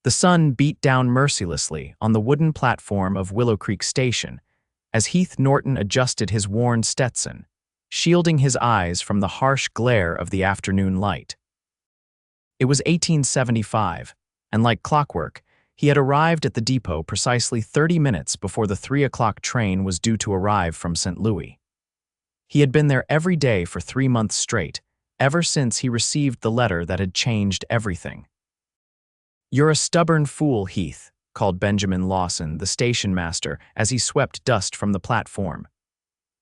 The sun beat down mercilessly on the wooden platform of Willowcreek Station as Heath Norton adjusted his worn Stetson, shielding his eyes from the harsh glare of the afternoon light. It was 1875, and like clockwork, he had arrived at the depot precisely 30 minutes before the 3 o'clock train was due to arrive from St. Louis. He had been there every day for 3 months straight, ever since he received the letter that had changed everything. "You're a stubborn fool, Heath," called Benjamin Lawson, the station master, as he swept dust from the platform.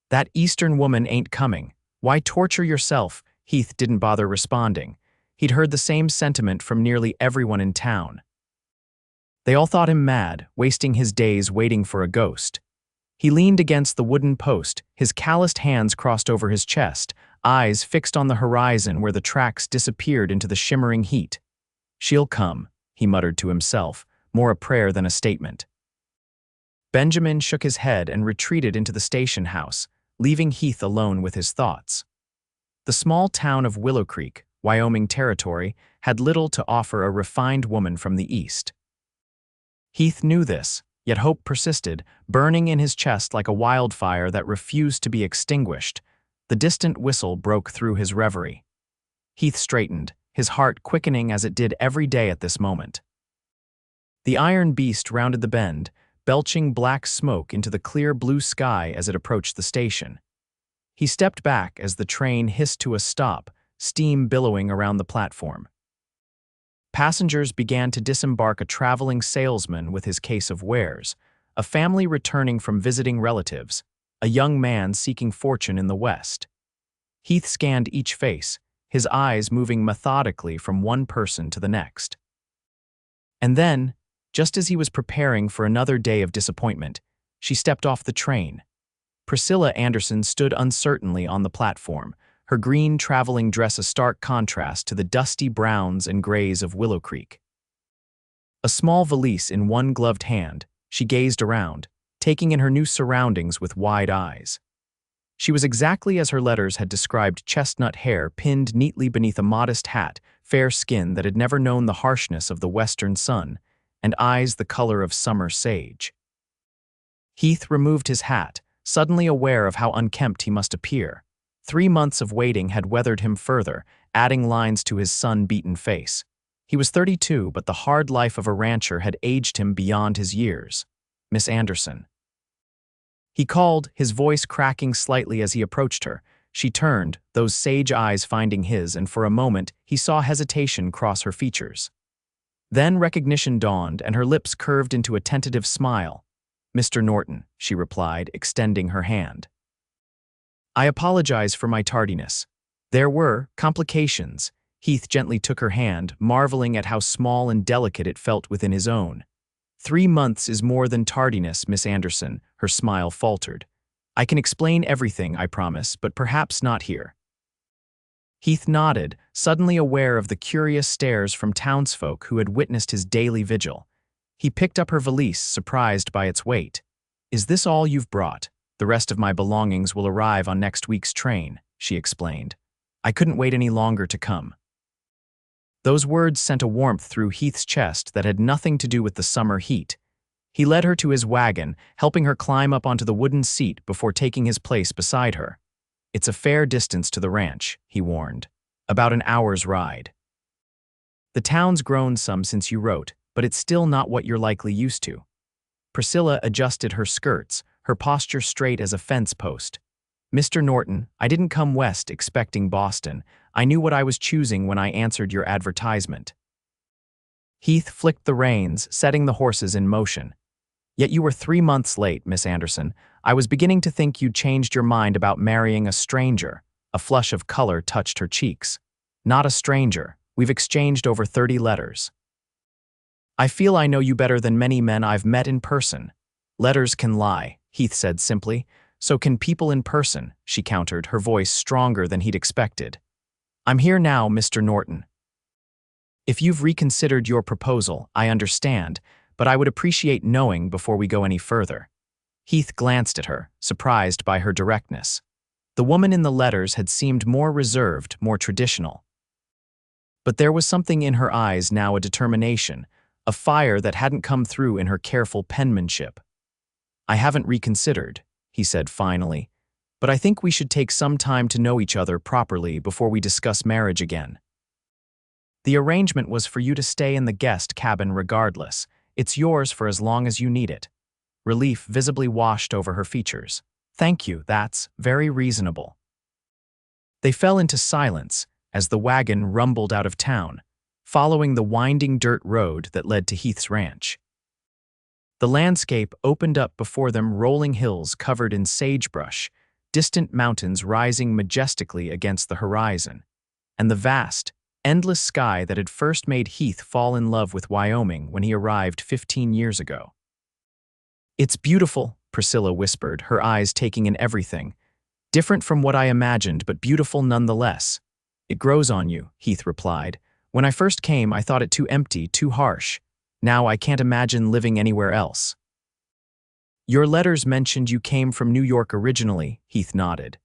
"That Eastern woman ain't coming. Why torture yourself?" Heath didn't bother responding. He'd heard the same sentiment from nearly everyone in town. They all thought him mad, wasting his days waiting for a ghost. He leaned against the wooden post, his calloused hands crossed over his chest, eyes fixed on the horizon where the tracks disappeared into the shimmering heat. "She'll come," he muttered to himself, more a prayer than a statement. Benjamin shook his head and retreated into the station house, leaving Heath alone with his thoughts. The small town of Willowcreek, Wyoming Territory, had little to offer a refined woman from the East. Heath knew this, yet hope persisted, burning in his chest like a wildfire that refused to be extinguished. The distant whistle broke through his reverie. Heath straightened, his heart quickening as it did every day at this moment. The iron beast rounded the bend, belching black smoke into the clear blue sky as it approached the station. He stepped back as the train hissed to a stop, steam billowing around the platform. Passengers began to disembark a traveling salesman with his case of wares, a family returning from visiting relatives, a young man seeking fortune in the West. Heath scanned each face, his eyes moving methodically from one person to the next. And then, just as he was preparing for another day of disappointment, she stepped off the train. Priscilla Anderson stood uncertainly on the platform, her green traveling dress a stark contrast to the dusty browns and grays of Willowcreek. A small valise in one gloved hand, she gazed around, taking in her new surroundings with wide eyes. She was exactly as her letters had described: chestnut hair pinned neatly beneath a modest hat, fair skin that had never known the harshness of the western sun, and eyes the color of summer sage. Heath removed his hat, suddenly aware of how unkempt he must appear. 3 months of waiting had weathered him further, adding lines to his sun-beaten face. He was 32, but the hard life of a rancher had aged him beyond his years. "Miss Anderson." He called, his voice cracking slightly as he approached her. She turned, those sage eyes finding his, and for a moment he saw hesitation cross her features. Then recognition dawned, and her lips curved into a tentative smile. "Mr. Norton," she replied, extending her hand. "I apologize for my tardiness. There were complications." Heath gently took her hand, marveling at how small and delicate it felt within his own. 3 months is more than tardiness, Miss Anderson," her smile faltered. "I can explain everything, I promise, but perhaps not here." Heath nodded, suddenly aware of the curious stares from townsfolk who had witnessed his daily vigil. He picked up her valise, surprised by its weight. "Is this all you've brought? The rest of my belongings will arrive on next week's train," she explained. "I couldn't wait any longer to come." Those words sent a warmth through Heath's chest that had nothing to do with the summer heat. He led her to his wagon, helping her climb up onto the wooden seat before taking his place beside her. "It's a fair distance to the ranch," he warned. "About an hour's ride. The town's grown some since you wrote, but it's still not what you're likely used to." Priscilla adjusted her skirts, her posture straight as a fence post. "Mr. Norton, I didn't come west expecting Boston. I knew what I was choosing when I answered your advertisement." Heath flicked the reins, setting the horses in motion. "Yet you were 3 months late, Miss Anderson. I was beginning to think you'd changed your mind about marrying a stranger." A flush of color touched her cheeks. "Not a stranger. We've exchanged over 30 letters. I feel I know you better than many men I've met in person." "Letters can lie," Heath said simply. "So can people in person," she countered, her voice stronger than he'd expected. "I'm here now, Mr. Norton. If you've reconsidered your proposal, I understand, but I would appreciate knowing before we go any further." Heath glanced at her, surprised by her directness. The woman in the letters had seemed more reserved, more traditional. But there was something in her eyes now, a determination, a fire that hadn't come through in her careful penmanship. "I haven't reconsidered," he said finally, "but I think we should take some time to know each other properly before we discuss marriage again. The arrangement was for you to stay in the guest cabin regardless. It's yours for as long as you need it." Relief visibly washed over her features. "Thank you, that's very reasonable." They fell into silence as the wagon rumbled out of town, following the winding dirt road that led to Heath's ranch. The landscape opened up before them, rolling hills covered in sagebrush, distant mountains rising majestically against the horizon, and the vast, endless sky that had first made Heath fall in love with Wyoming when he arrived 15 years ago. "It's beautiful," Priscilla whispered, her eyes taking in everything. "Different from what I imagined, but beautiful nonetheless." "It grows on you," Heath replied. "When I first came, I thought it too empty, too harsh. Now I can't imagine living anywhere else." "Your letters mentioned you came from New York originally," Heath nodded.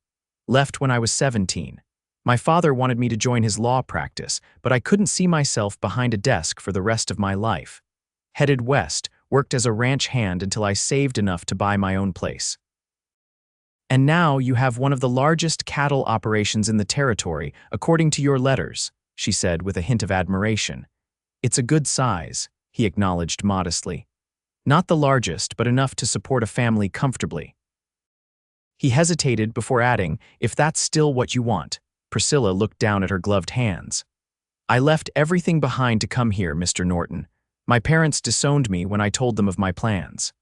"Left when I was 17. My father wanted me to join his law practice, but I couldn't see myself behind a desk for the rest of my life. Headed west, worked as a ranch hand until I saved enough to buy my own place. And now you have one of the largest cattle operations in the territory, according to your letters," she said with a hint of admiration. "It's a good size," he acknowledged modestly. "Not the largest, but enough to support a family comfortably." He hesitated before adding, "If that's still what you want." Priscilla looked down at her gloved hands. "I left everything behind to come here, Mr. Norton. My parents disowned me when I told them of my plans.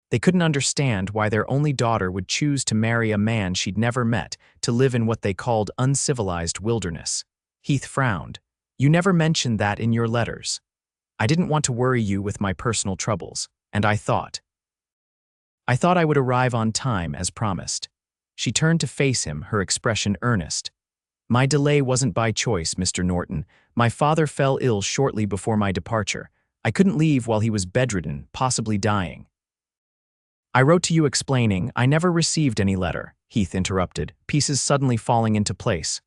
They couldn't understand why their only daughter would choose to marry a man she'd never met, to live in what they called uncivilized wilderness." Heath frowned. "You never mentioned that in your letters. I didn't want to worry you with my personal troubles, and I thought I would arrive on time as promised." She turned to face him, her expression earnest. "My delay wasn't by choice, Mr. Norton. My father fell ill shortly before my departure. I couldn't leave while he was bedridden, possibly dying." "I wrote to you explaining I never received any letter," Heath interrupted, pieces suddenly falling into place.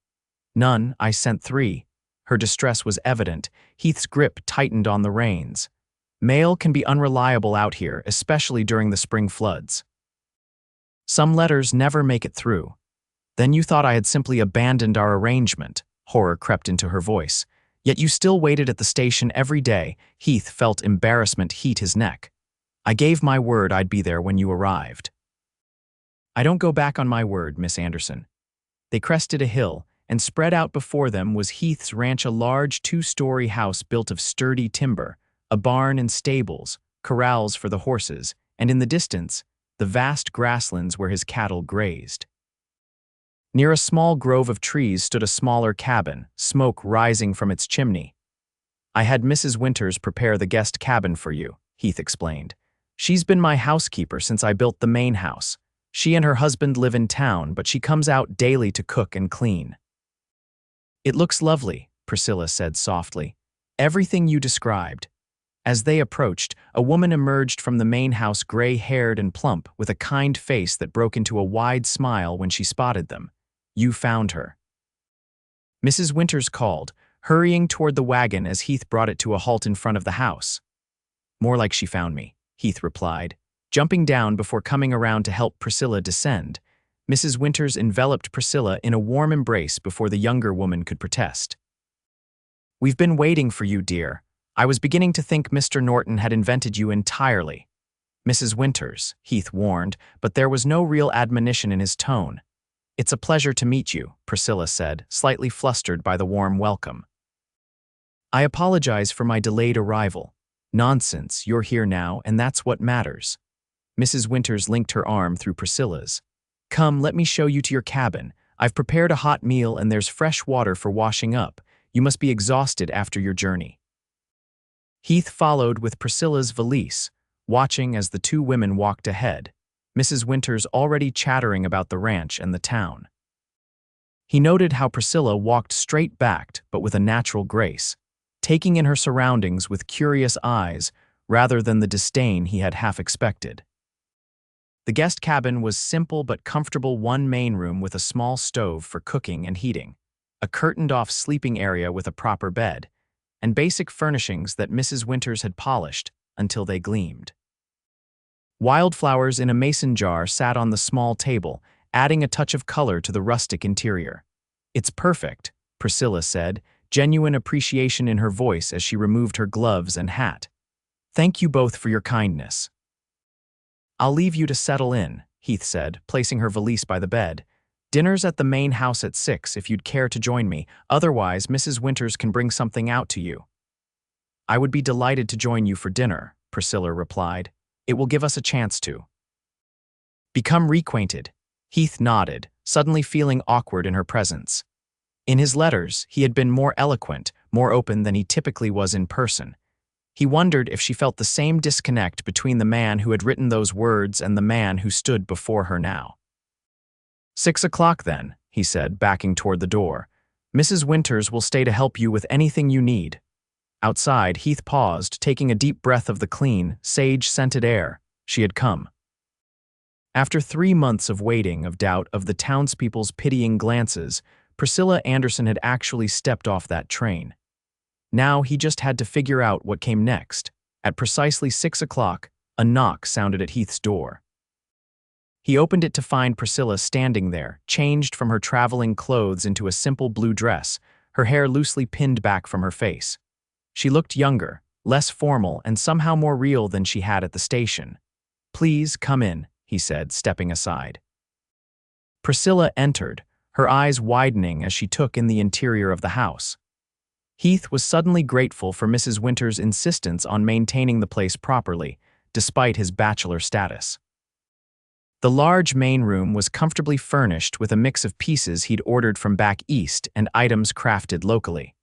"None, I sent 3. Her distress was evident. Heath's grip tightened on the reins. "Mail can be unreliable out here, especially during the spring floods. Some letters never make it through." "Then you thought I had simply abandoned our arrangement," horror crept into her voice. "Yet you still waited at the station every day." Heath felt embarrassment heat his neck. "I gave my word I'd be there when you arrived." "I don't go back on my word, Miss Anderson." They crested a hill, and spread out before them was Heath's ranch, a large 2-story house built of sturdy timber, a barn and stables, corrals for the horses, and in the distance, the vast grasslands where his cattle grazed. Near a small grove of trees stood a smaller cabin, smoke rising from its chimney. "I had Mrs. Winters prepare the guest cabin for you," Heath explained. "She's been my housekeeper since I built the main house. She and her husband live in town, but she comes out daily to cook and clean." "It looks lovely," Priscilla said softly. "Everything you described." As they approached, a woman emerged from the main house, gray-haired and plump, with a kind face that broke into a wide smile when she spotted them. "You found her." Mrs. Winters called, hurrying toward the wagon as Heath brought it to a halt in front of the house. "More like she found me," Heath replied, jumping down before coming around to help Priscilla descend. Mrs. Winters enveloped Priscilla in a warm embrace before the younger woman could protest. "We've been waiting for you, dear. I was beginning to think Mr. Norton had invented you entirely." "Mrs. Winters," Heath warned, but there was no real admonition in his tone. "It's a pleasure to meet you," Priscilla said, slightly flustered by the warm welcome. "I apologize for my delayed arrival." "Nonsense, you're here now, and that's what matters." Mrs. Winters linked her arm through Priscilla's. "Come, let me show you to your cabin. I've prepared a hot meal and there's fresh water for washing up. You must be exhausted after your journey." Heath followed with Priscilla's valise, watching as the 2 women walked ahead, Mrs. Winters already chattering about the ranch and the town. He noted how Priscilla walked straight-backed but with a natural grace, taking in her surroundings with curious eyes rather than the disdain he had half expected. The guest cabin was simple but comfortable, one main room with a small stove for cooking and heating, a curtained-off sleeping area with a proper bed, and basic furnishings that Mrs. Winters had polished until they gleamed. Wildflowers in a mason jar sat on the small table, adding a touch of color to the rustic interior. "It's perfect," Priscilla said, genuine appreciation in her voice as she removed her gloves and hat. "Thank you both for your kindness." "I'll leave you to settle in," Heath said, placing her valise by the bed. "Dinner's at the main house at 6 if you'd care to join me. Otherwise, Mrs. Winters can bring something out to you." "I would be delighted to join you for dinner," Priscilla replied. "It will give us a chance to become reacquainted." Heath nodded, suddenly feeling awkward in her presence. In his letters, he had been more eloquent, more open than he typically was in person. He wondered if she felt the same disconnect between the man who had written those words and the man who stood before her now. "6 o'clock then," he said, backing toward the door. "Mrs. Winters will stay to help you with anything you need." Outside, Heath paused, taking a deep breath of the clean, sage-scented air. She had come. After 3 months of waiting, of doubt, of the townspeople's pitying glances, Priscilla Anderson had actually stepped off that train. Now he just had to figure out what came next. At precisely 6 o'clock, a knock sounded at Heath's door. He opened it to find Priscilla standing there, changed from her traveling clothes into a simple blue dress, her hair loosely pinned back from her face. She looked younger, less formal, and somehow more real than she had at the station. "Please come in," he said, stepping aside. Priscilla entered, her eyes widening as she took in the interior of the house. Heath was suddenly grateful for Mrs. Winters' insistence on maintaining the place properly, despite his bachelor status. The large main room was comfortably furnished with a mix of pieces he'd ordered from back east and items crafted locally.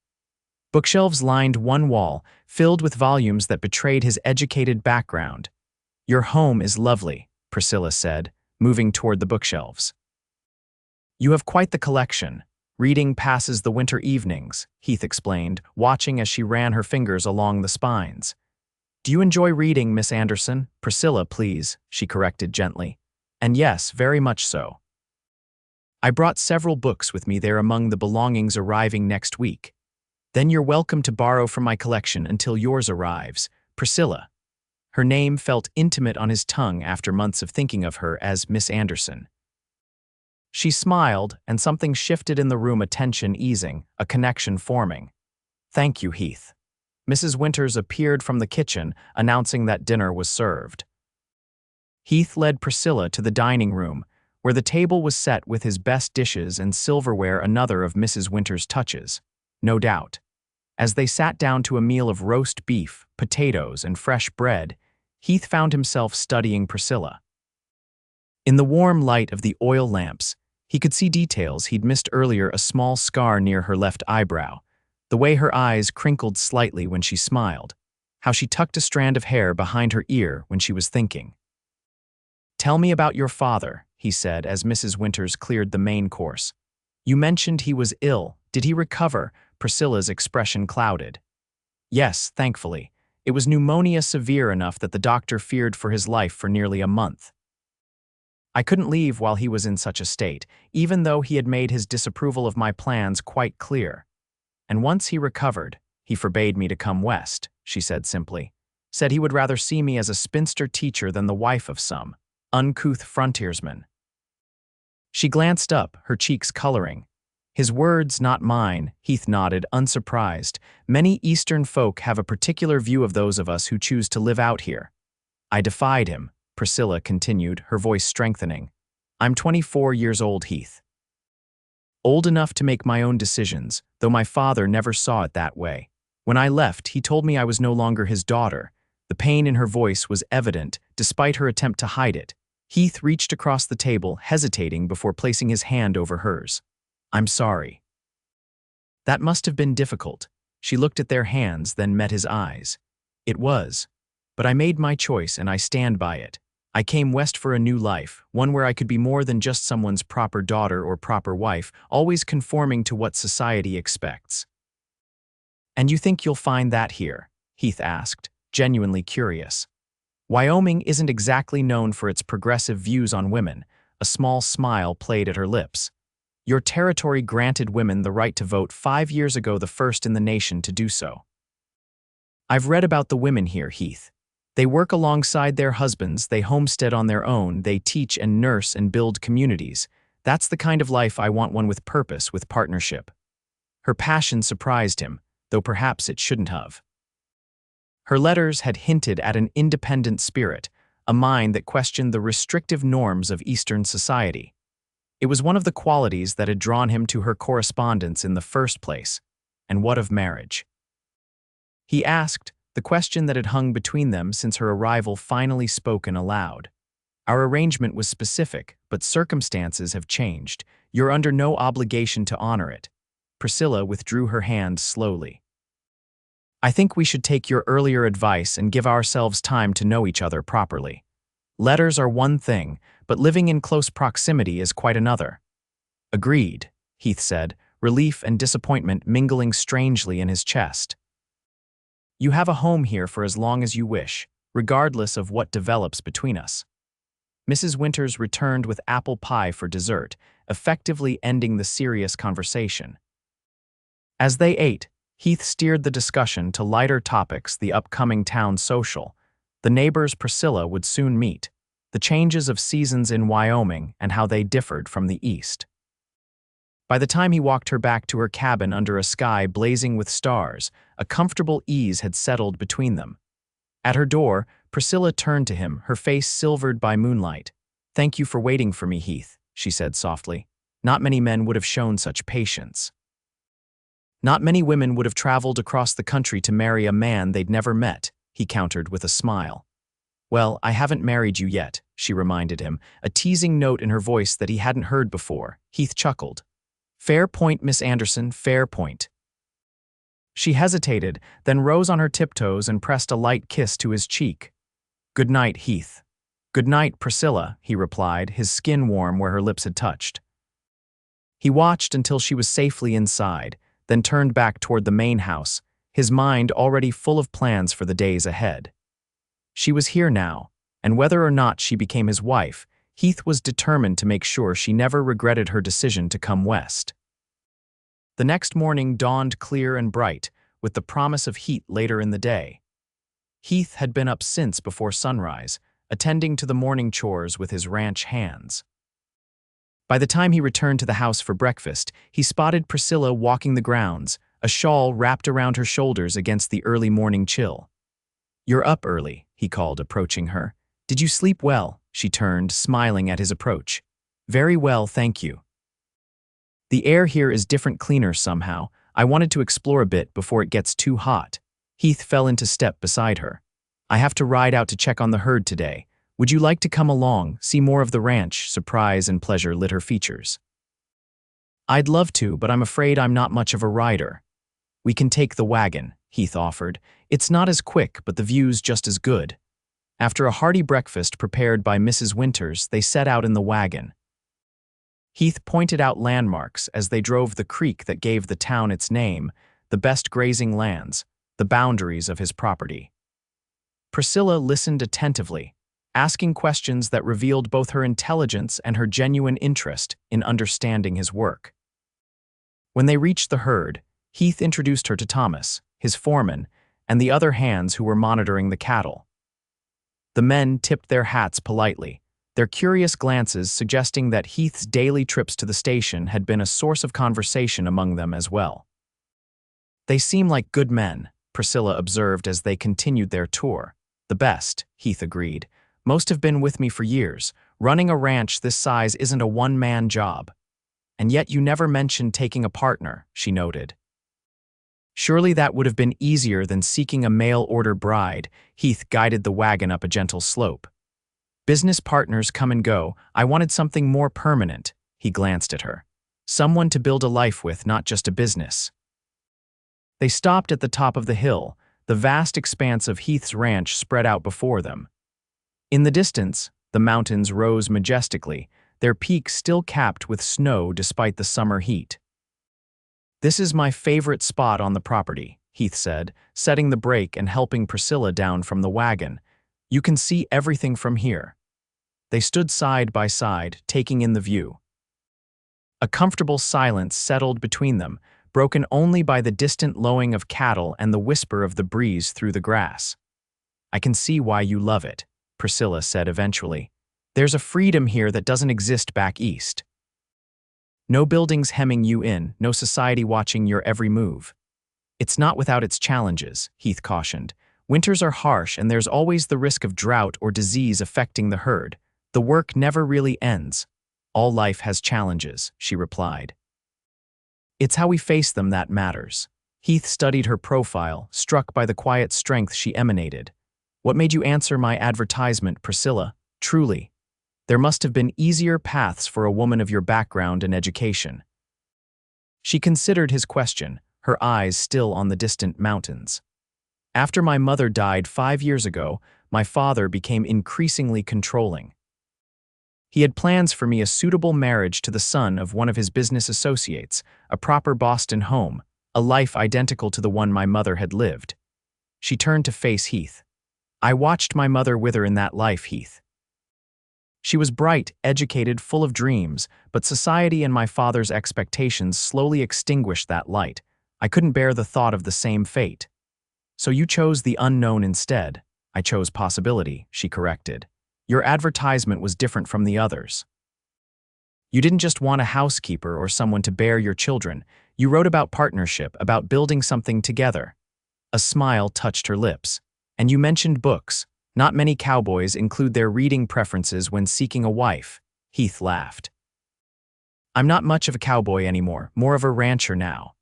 Bookshelves lined one wall, filled with volumes that betrayed his educated background. "Your home is lovely," Priscilla said, moving toward the bookshelves. "You have quite the collection. Reading passes the winter evenings," Heath explained, watching as she ran her fingers along the spines. "Do you enjoy reading, Miss Anderson?" "Priscilla, please," she corrected gently. "And yes, very much so. I brought several books with me there among the belongings arriving next week. Then you're welcome to borrow from my collection until yours arrives, Priscilla." Her name felt intimate on his tongue after months of thinking of her as Miss Anderson. She smiled, and something shifted in the room, a tension easing, a connection forming. "Thank you, Heath." Mrs. Winters appeared from the kitchen, announcing that dinner was served. Heath led Priscilla to the dining room, where the table was set with his best dishes and silverware, another of Mrs. Winters' touches, no doubt. As they sat down to a meal of roast beef, potatoes, and fresh bread, Heath found himself studying Priscilla. In the warm light of the oil lamps, he could see details he'd missed earlier: a small scar near her left eyebrow, the way her eyes crinkled slightly when she smiled, how she tucked a strand of hair behind her ear when she was thinking. "Tell me about your father," he said as Mrs. Winters cleared the main course. "You mentioned he was ill. Did he recover?" Priscilla's expression clouded. "Yes, thankfully. It was pneumonia severe enough that the doctor feared for his life for nearly a month. I couldn't leave while he was in such a state, even though he had made his disapproval of my plans quite clear. And once he recovered, he forbade me to come west," she said simply. "Said he would rather see me as a spinster teacher than the wife of some uncouth frontiersman." She glanced up, her cheeks coloring. "His words, not mine," Heath nodded, unsurprised. "Many Eastern folk have a particular view of those of us who choose to live out here." "I defied him," Priscilla continued, her voice strengthening. "I'm 24 years old, Heath. Old enough to make my own decisions, though my father never saw it that way. When I left, he told me I was no longer his daughter." The pain in her voice was evident, despite her attempt to hide it. Heath reached across the table, hesitating before placing his hand over hers. "I'm sorry." "That must have been difficult." She looked at their hands, then met his eyes. "It was. But I made my choice, and I stand by it. I came west for a new life, one where I could be more than just someone's proper daughter or proper wife, always conforming to what society expects." "And you think you'll find that here?" Heath asked, genuinely curious. "Wyoming isn't exactly known for its progressive views on women." A small smile played at her lips. "Your territory granted women the right to vote 5 years ago, the first in the nation to do so." I've read about the women here, Heath. They work alongside their husbands, they homestead on their own, they teach and nurse and build communities. That's the kind of life I want, one with purpose, with partnership. Her passion surprised him, though perhaps it shouldn't have. Her letters had hinted at an independent spirit, a mind that questioned the restrictive norms of Eastern society. It was one of the qualities that had drawn him to her correspondence in the first place. And what of marriage? He asked, the question that had hung between them since her arrival finally spoken aloud. Our arrangement was specific, but circumstances have changed. You're under no obligation to honor it. Priscilla withdrew her hand slowly. I think we should take your earlier advice and give ourselves time to know each other properly. Letters are one thing, but living in close proximity is quite another. Agreed, Heath said, relief and disappointment mingling strangely in his chest. You have a home here for as long as you wish, regardless of what develops between us. Mrs. Winters returned with apple pie for dessert, effectively ending the serious conversation. As they ate, Heath steered the discussion to lighter topics: the upcoming town social, the neighbors Priscilla would soon meet, the changes of seasons in Wyoming and how they differed from the East. By the time he walked her back to her cabin under a sky blazing with stars, a comfortable ease had settled between them. At her door, Priscilla turned to him, her face silvered by moonlight. "Thank you for waiting for me, Heath," she said softly. Not many men would have shown such patience. Not many women would have traveled across the country to marry a man they'd never met, he countered with a smile. Well, I haven't married you yet, she reminded him, a teasing note in her voice that he hadn't heard before. Heath chuckled. Fair point, Miss Anderson, fair point. She hesitated, then rose on her tiptoes and pressed a light kiss to his cheek. Good night, Heath. Good night, Priscilla, he replied, his skin warm where her lips had touched. He watched until she was safely inside, then turned back toward the main house, his mind already full of plans for the days ahead. She was here now, and whether or not she became his wife, Heath was determined to make sure she never regretted her decision to come west. The next morning dawned clear and bright, with the promise of heat later in the day. Heath had been up since before sunrise, attending to the morning chores with his ranch hands. By the time he returned to the house for breakfast, he spotted Priscilla walking the grounds, a shawl wrapped around her shoulders against the early morning chill. You're up early, he called, approaching her. Did you sleep well? She turned, smiling at his approach. Very well, thank you. The air here is different, cleaner somehow. I wanted to explore a bit before it gets too hot. Heath fell into step beside her. I have to ride out to check on the herd today. Would you like to come along, see more of the ranch? Surprise and pleasure lit her features. I'd love to, but I'm afraid I'm not much of a rider. We can take the wagon, Heath offered. It's not as quick, but the view's just as good. After a hearty breakfast prepared by Mrs. Winters, they set out in the wagon. Heath pointed out landmarks as they drove the creek that gave the town its name, the best grazing lands, the boundaries of his property. Priscilla listened attentively, asking questions that revealed both her intelligence and her genuine interest in understanding his work. When they reached the herd, Heath introduced her to Thomas, his foreman, and the other hands who were monitoring the cattle. The men tipped their hats politely, their curious glances suggesting that Heath's daily trips to the station had been a source of conversation among them as well. They seem like good men, Priscilla observed as they continued their tour. The best, Heath agreed. Most have been with me for years. Running a ranch this size isn't a one-man job. And yet you never mentioned taking a partner, she noted. Surely that would have been easier than seeking a mail-order bride. Heath guided the wagon up a gentle slope. Business partners come and go. I wanted something more permanent, he glanced at her. Someone to build a life with, not just a business. They stopped at the top of the hill, the vast expanse of Heath's ranch spread out before them. In the distance, the mountains rose majestically, their peaks still capped with snow despite the summer heat. This is my favorite spot on the property, Heath said, setting the brake and helping Priscilla down from the wagon. You can see everything from here. They stood side by side, taking in the view. A comfortable silence settled between them, broken only by the distant lowing of cattle and the whisper of the breeze through the grass. "I can see why you love it," Priscilla said eventually. "There's a freedom here that doesn't exist back east. No buildings hemming you in, no society watching your every move." "It's not without its challenges," Heath cautioned. "Winters are harsh and there's always the risk of drought or disease affecting the herd. The work never really ends." "All life has challenges," she replied. "It's how we face them that matters." Heath studied her profile, struck by the quiet strength she emanated. "What made you answer my advertisement, Priscilla? Truly. There must have been easier paths for a woman of your background and education." She considered his question, her eyes still on the distant mountains. "After my mother died 5 years ago, my father became increasingly controlling. He had plans for me a suitable marriage to the son of one of his business associates, a proper Boston home, a life identical to the one my mother had lived." She turned to face Heath. "I watched my mother wither in that life, Heath. She was bright, educated, full of dreams, but society and my father's expectations slowly extinguished that light. I couldn't bear the thought of the same fate." "So you chose the unknown instead." "I chose possibility," she corrected. "Your advertisement was different from the others. You didn't just want a housekeeper or someone to bear your children. You wrote about partnership, about building something together." A smile touched her lips. "And you mentioned books. Not many cowboys include their reading preferences when seeking a wife." Heath laughed. "I'm not much of a cowboy anymore, more of a rancher now."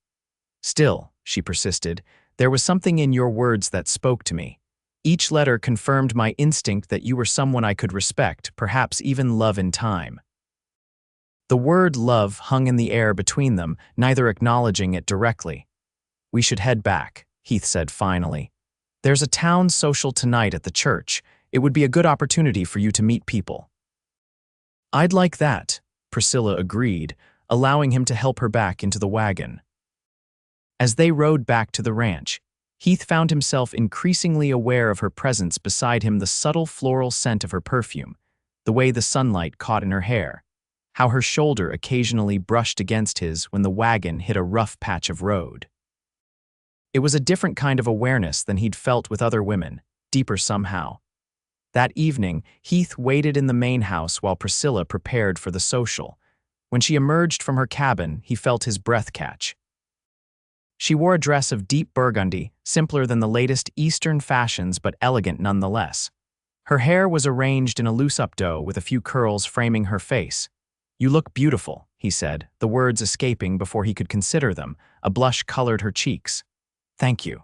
"Still," she persisted, "there was something in your words that spoke to me. Each letter confirmed my instinct that you were someone I could respect, perhaps even love in time." The word love hung in the air between them, neither acknowledging it directly. "We should head back," Heath said finally. "There's a town social tonight at the church. It would be a good opportunity for you to meet people." "I'd like that," Priscilla agreed, allowing him to help her back into the wagon. As they rode back to the ranch, Heath found himself increasingly aware of her presence beside him, the subtle floral scent of her perfume, the way the sunlight caught in her hair, how her shoulder occasionally brushed against his when the wagon hit a rough patch of road. It was a different kind of awareness than he'd felt with other women, deeper somehow. That evening, Heath waited in the main house while Priscilla prepared for the social. When she emerged from her cabin, he felt his breath catch. She wore a dress of deep burgundy, simpler than the latest Eastern fashions but elegant nonetheless. Her hair was arranged in a loose updo with a few curls framing her face. "You look beautiful," he said, the words escaping before he could consider them. A blush colored her cheeks. "Thank you.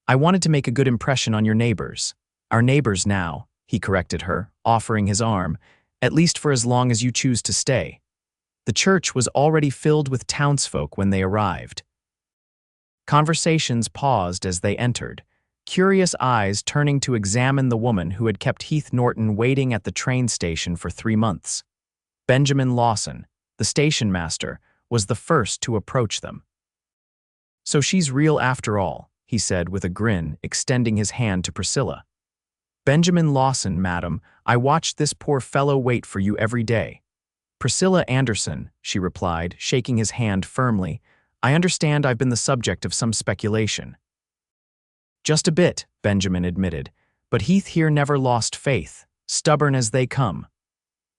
I wanted to make a good impression on your neighbors." "Our neighbors now," he corrected her, offering his arm, "at least for as long as you choose to stay." The church was already filled with townsfolk when they arrived. Conversations paused as they entered, curious eyes turning to examine the woman who had kept Heath Norton waiting at the train station for 3 months. Benjamin Lawson, the station master, was the first to approach them. "So she's real after all," he said with a grin, extending his hand to Priscilla. "Benjamin Lawson, madam. I watched this poor fellow wait for you every day." "Priscilla Anderson," she replied, shaking his hand firmly. "I understand I've been the subject of some speculation." "Just a bit," Benjamin admitted, but Heath here never lost faith, stubborn as they come.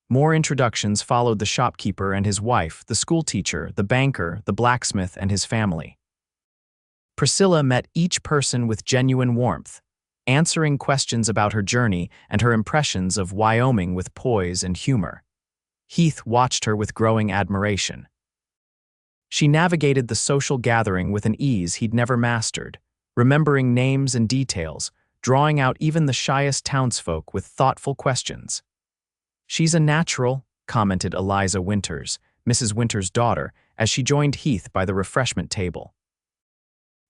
More introductions followed: the shopkeeper and his wife, the schoolteacher, the banker, the blacksmith and his family. Priscilla met each person with genuine warmth, answering questions about her journey and her impressions of Wyoming with poise and humor. Heath watched her with growing admiration. She navigated the social gathering with an ease he'd never mastered, remembering names and details, drawing out even the shyest townsfolk with thoughtful questions. "She's a natural," commented Eliza Winters, Mrs. Winters' daughter, as she joined Heath by the refreshment table.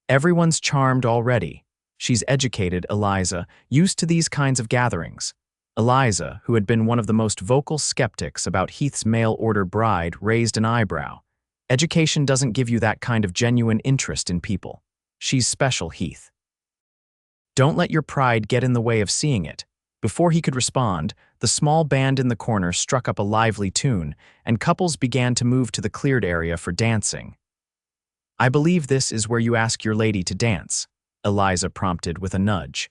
"Everyone's charmed already. She's educated," Eliza, used to these kinds of gatherings. Eliza, who had been one of the most vocal skeptics about Heath's mail-order bride, raised an eyebrow. "Education doesn't give you that kind of genuine interest in people. She's special, Heath." "Don't let your pride get in the way of seeing it." Before he could respond, the small band in the corner struck up a lively tune, and couples began to move to the cleared area for dancing. I believe this is where you ask your lady to dance, Eliza prompted with a nudge.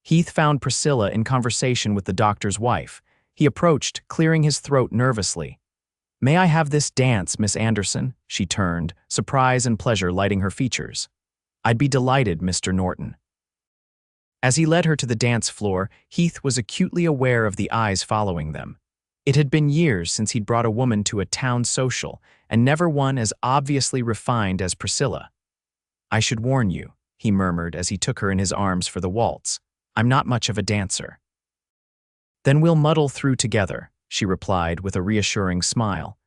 Heath found Priscilla in conversation with the doctor's wife. He approached, clearing his throat nervously. May I have this dance, Miss Anderson? She turned, surprise and pleasure lighting her features. I'd be delighted, Mr. Norton. As he led her to the dance floor, Heath was acutely aware of the eyes following them. It had been years since he'd brought a woman to a town social, and never one as obviously refined as Priscilla. I should warn you, he murmured as he took her in his arms for the waltz. I'm not much of a dancer. Then we'll muddle through together, she replied with a reassuring smile.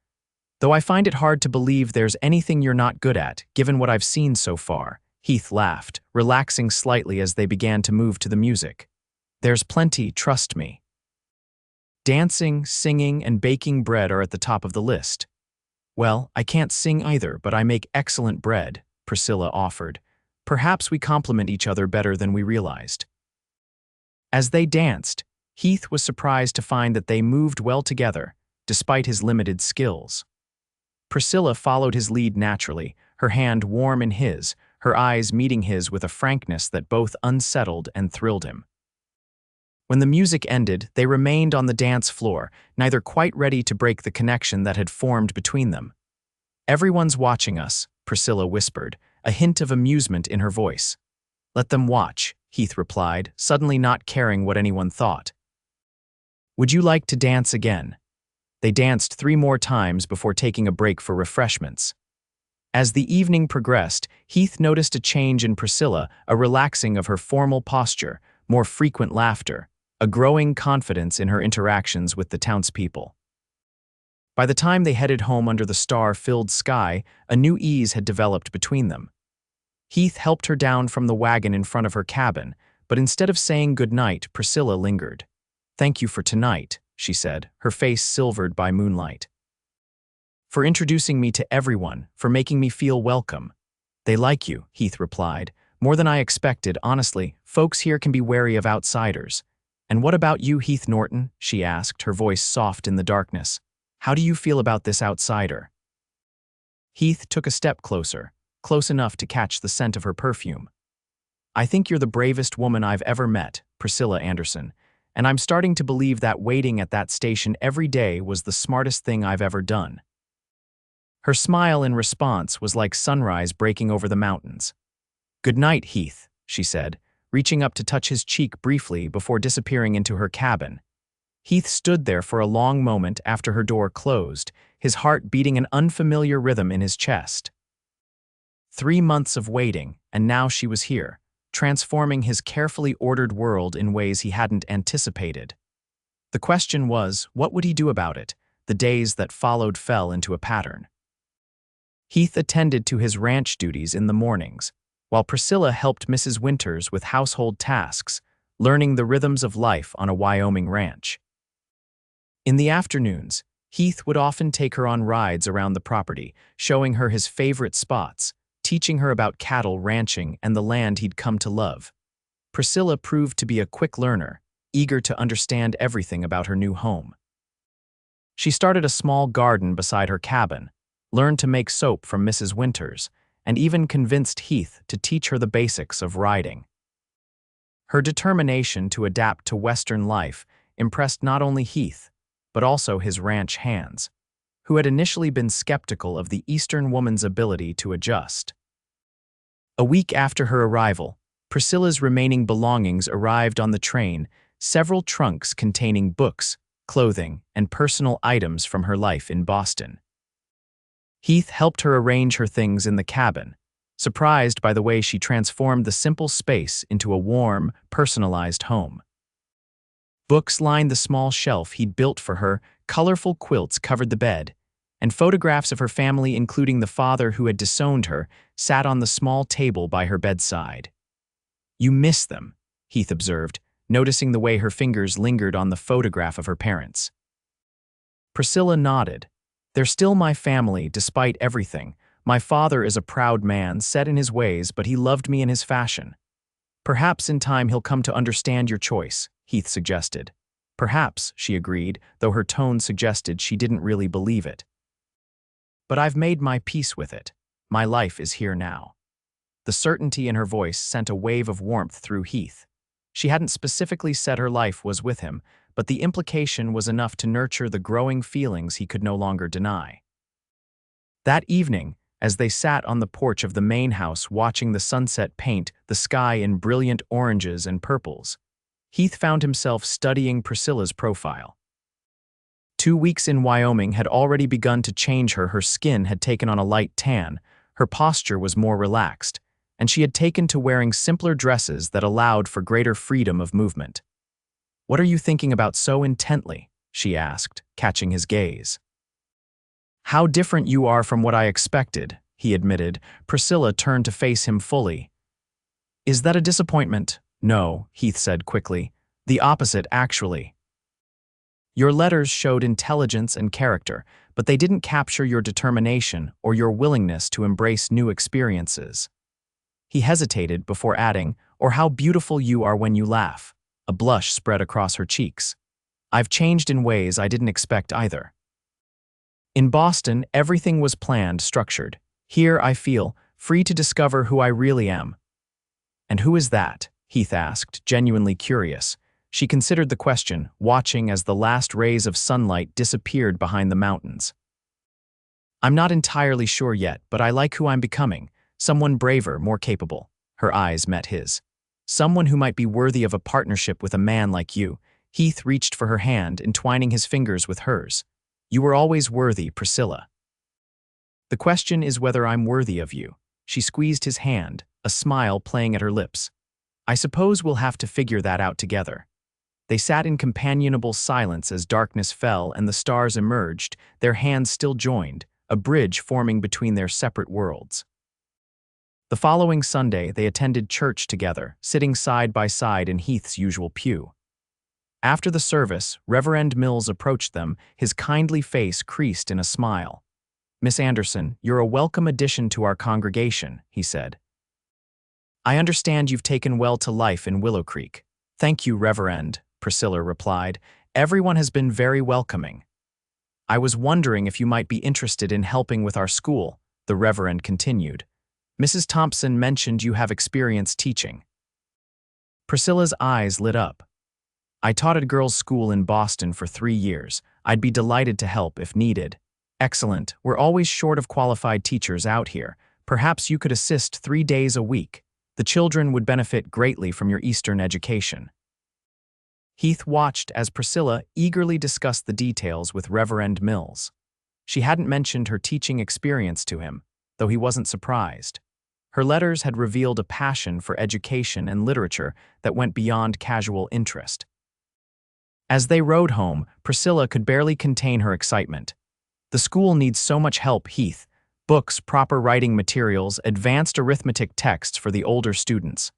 Though I find it hard to believe there's anything you're not good at, given what I've seen so far. Heath laughed, relaxing slightly as they began to move to the music. There's plenty, trust me. Dancing, singing, and baking bread are at the top of the list. Well, I can't sing either, but I make excellent bread, Priscilla offered. Perhaps we complement each other better than we realized. As they danced, Heath was surprised to find that they moved well together, despite his limited skills. Priscilla followed his lead naturally, her hand warm in his, her eyes meeting his with a frankness that both unsettled and thrilled him. When the music ended, they remained on the dance floor, neither quite ready to break the connection that had formed between them. Everyone's watching us, Priscilla whispered, a hint of amusement in her voice. Let them watch, Heath replied, suddenly not caring what anyone thought. Would you like to dance again? They danced 3 more times before taking a break for refreshments. As the evening progressed, Heath noticed a change in Priscilla, a relaxing of her formal posture, more frequent laughter, a growing confidence in her interactions with the townspeople. By the time they headed home under the star-filled sky, a new ease had developed between them. Heath helped her down from the wagon in front of her cabin, but instead of saying goodnight, Priscilla lingered. Thank you for tonight, she said, her face silvered by moonlight. For introducing me to everyone, for making me feel welcome. They like you, Heath replied. More than I expected, honestly. Folks here can be wary of outsiders. And what about you, Heath Norton? She asked, her voice soft in the darkness. How do you feel about this outsider? Heath took a step closer, close enough to catch the scent of her perfume. I think you're the bravest woman I've ever met, Priscilla Anderson, and I'm starting to believe that waiting at that station every day was the smartest thing I've ever done. Her smile in response was like sunrise breaking over the mountains. Good night, Heath, she said, reaching up to touch his cheek briefly before disappearing into her cabin. Heath stood there for a long moment after her door closed, his heart beating an unfamiliar rhythm in his chest. 3 months of waiting, and now she was here, transforming his carefully ordered world in ways he hadn't anticipated. The question was, what would he do about it? The days that followed fell into a pattern. Heath attended to his ranch duties in the mornings, while Priscilla helped Mrs. Winters with household tasks, learning the rhythms of life on a Wyoming ranch. In the afternoons, Heath would often take her on rides around the property, showing her his favorite spots, teaching her about cattle ranching and the land he'd come to love. Priscilla proved to be a quick learner, eager to understand everything about her new home. She started a small garden beside her cabin, learned to make soap from Mrs. Winters, and even convinced Heath to teach her the basics of riding. Her determination to adapt to Western life impressed not only Heath, but also his ranch hands, who had initially been skeptical of the Eastern woman's ability to adjust. A week after her arrival, Priscilla's remaining belongings arrived on the train, several trunks containing books, clothing, and personal items from her life in Boston. Heath helped her arrange her things in the cabin, surprised by the way she transformed the simple space into a warm, personalized home. Books lined the small shelf he'd built for her, colorful quilts covered the bed, and photographs of her family, including the father who had disowned her, sat on the small table by her bedside. You miss them, Heath observed, noticing the way her fingers lingered on the photograph of her parents. Priscilla nodded. They're still my family, despite everything. My father is a proud man, set in his ways, but he loved me in his fashion. Perhaps in time he'll come to understand your choice, Heath suggested. Perhaps, she agreed, though her tone suggested she didn't really believe it. But I've made my peace with it. My life is here now." The certainty in her voice sent a wave of warmth through Heath. She hadn't specifically said her life was with him, but the implication was enough to nurture the growing feelings he could no longer deny. That evening, as they sat on the porch of the main house watching the sunset paint the sky in brilliant oranges and purples, Heath found himself studying Priscilla's profile. 2 weeks in Wyoming had already begun to change her. Her skin had taken on a light tan, her posture was more relaxed, and she had taken to wearing simpler dresses that allowed for greater freedom of movement. "What are you thinking about so intently?" she asked, catching his gaze. "How different you are from what I expected," he admitted. Priscilla turned to face him fully. "Is that a disappointment?" "No," Heath said quickly. "The opposite, actually. Your letters showed intelligence and character, but they didn't capture your determination or your willingness to embrace new experiences." He hesitated before adding, "Or how beautiful you are when you laugh." A blush spread across her cheeks. "I've changed in ways I didn't expect either. In Boston, everything was planned, structured. Here, I feel free to discover who I really am." "And who is that?" Heath asked, genuinely curious. She considered the question, watching as the last rays of sunlight disappeared behind the mountains. "I'm not entirely sure yet, but I like who I'm becoming. Someone braver, more capable." Her eyes met his. "Someone who might be worthy of a partnership with a man like you." Heath reached for her hand, entwining his fingers with hers. "You were always worthy, Priscilla. The question is whether I'm worthy of you." She squeezed his hand, a smile playing at her lips. "I suppose we'll have to figure that out together." They sat in companionable silence as darkness fell and the stars emerged, their hands still joined, a bridge forming between their separate worlds. The following Sunday, they attended church together, sitting side by side in Heath's usual pew. After the service, Reverend Mills approached them, his kindly face creased in a smile. "Miss Anderson, you're a welcome addition to our congregation," he said. "I understand you've taken well to life in Willowcreek." "Thank you, Reverend," Priscilla replied. "Everyone has been very welcoming." "I was wondering if you might be interested in helping with our school," the Reverend continued. "Mrs. Thompson mentioned you have experience teaching." Priscilla's eyes lit up. "I taught at a girls' school in Boston for 3 years. I'd be delighted to help if needed." "Excellent. We're always short of qualified teachers out here. Perhaps you could assist 3 days a week. The children would benefit greatly from your Eastern education." Heath watched as Priscilla eagerly discussed the details with Reverend Mills. She hadn't mentioned her teaching experience to him, though he wasn't surprised. Her letters had revealed a passion for education and literature that went beyond casual interest. As they rode home, Priscilla could barely contain her excitement. "The school needs so much help, Heath. Books, proper writing materials, advanced arithmetic texts for the older students."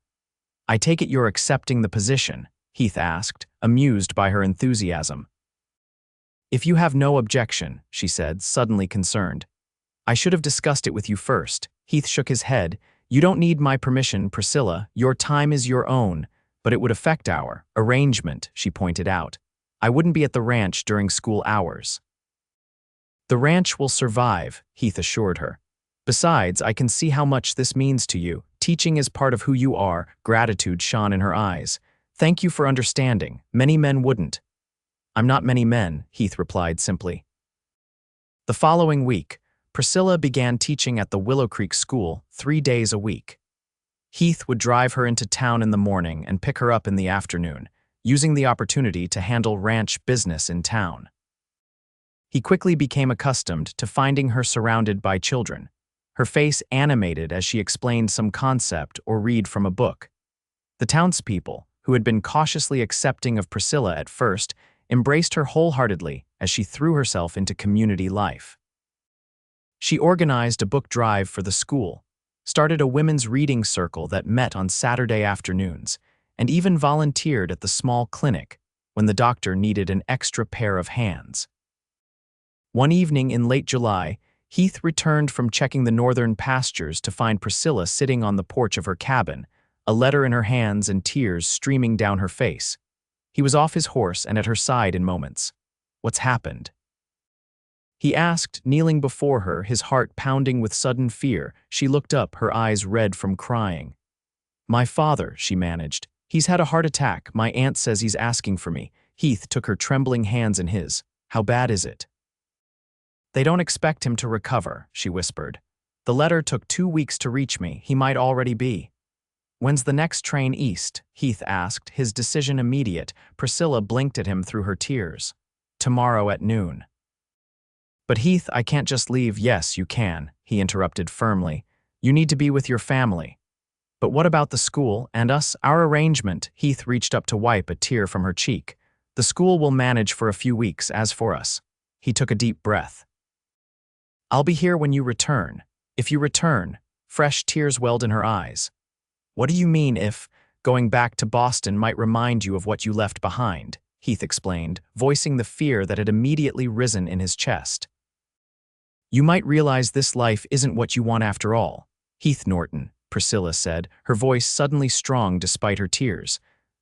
"I take it you're accepting the position?" Heath asked, amused by her enthusiasm. "If you have no objection," she said, suddenly concerned. "I should have discussed it with you first." Heath shook his head. "You don't need my permission, Priscilla. Your time is your own, but it would affect our arrangement," she pointed out. "I wouldn't be at the ranch during school hours." "The ranch will survive," Heath assured her. "Besides, I can see how much this means to you. Teaching is part of who you are." Gratitude shone in her eyes. "Thank you for understanding. Many men wouldn't." "I'm not many men," Heath replied simply. The following week, Priscilla began teaching at the Willowcreek school 3 days a week. Heath would drive her into town in the morning and pick her up in the afternoon, using the opportunity to handle ranch business in town. He quickly became accustomed to finding her surrounded by children, her face animated as she explained some concept or read from a book. The townspeople, who had been cautiously accepting of Priscilla at first, embraced her wholeheartedly as she threw herself into community life. She organized a book drive for the school, started a women's reading circle that met on Saturday afternoons, and even volunteered at the small clinic when the doctor needed an extra pair of hands. One evening in late July, Heath returned from checking the northern pastures to find Priscilla sitting on the porch of her cabin, a letter in her hands and tears streaming down her face. He was off his horse and at her side in moments. "What's happened?" he asked, kneeling before her, his heart pounding with sudden fear. She looked up, her eyes red from crying. "My father," she managed. "He's had a heart attack. My aunt says he's asking for me." Heath took her trembling hands in his. "How bad is it?" "They don't expect him to recover," she whispered. "The letter took 2 weeks to reach me. He might already be." "When's the next train east?" Heath asked, his decision immediate. Priscilla blinked at him through her tears. "Tomorrow at noon." "But Heath, I can't just leave." "Yes, you can," he interrupted firmly. "You need to be with your family." "But what about the school and us? Our arrangement?" Heath reached up to wipe a tear from her cheek. "The school will manage for a few weeks. As for us." He took a deep breath. "I'll be here when you return." "If you return?" Fresh tears welled in her eyes. "What do you mean if going back to Boston might remind you of what you left behind?" Heath explained, voicing the fear that had immediately risen in his chest. "You might realize this life isn't what you want after all." "Heath Norton," Priscilla said, her voice suddenly strong despite her tears.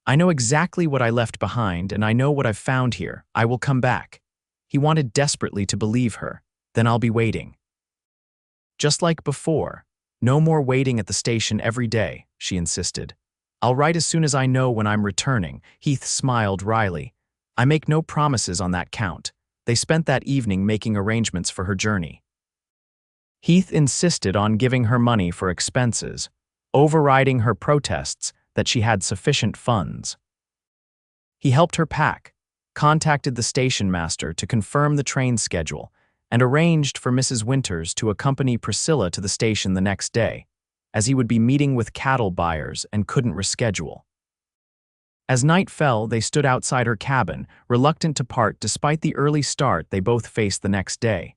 "I know exactly what I left behind, and I know what I've found here. I will come back." He wanted desperately to believe her. "Then I'll be waiting." "Just like before. No more waiting at the station every day," she insisted. "I'll write as soon as I know when I'm returning." Heath smiled wryly. "I make no promises on that count." They spent that evening making arrangements for her journey. Heath insisted on giving her money for expenses, overriding her protests that she had sufficient funds. He helped her pack, contacted the station master to confirm the train schedule, and arranged for Mrs. Winters to accompany Priscilla to the station the next day, as he would be meeting with cattle buyers and couldn't reschedule. As night fell, they stood outside her cabin, reluctant to part despite the early start they both faced the next day.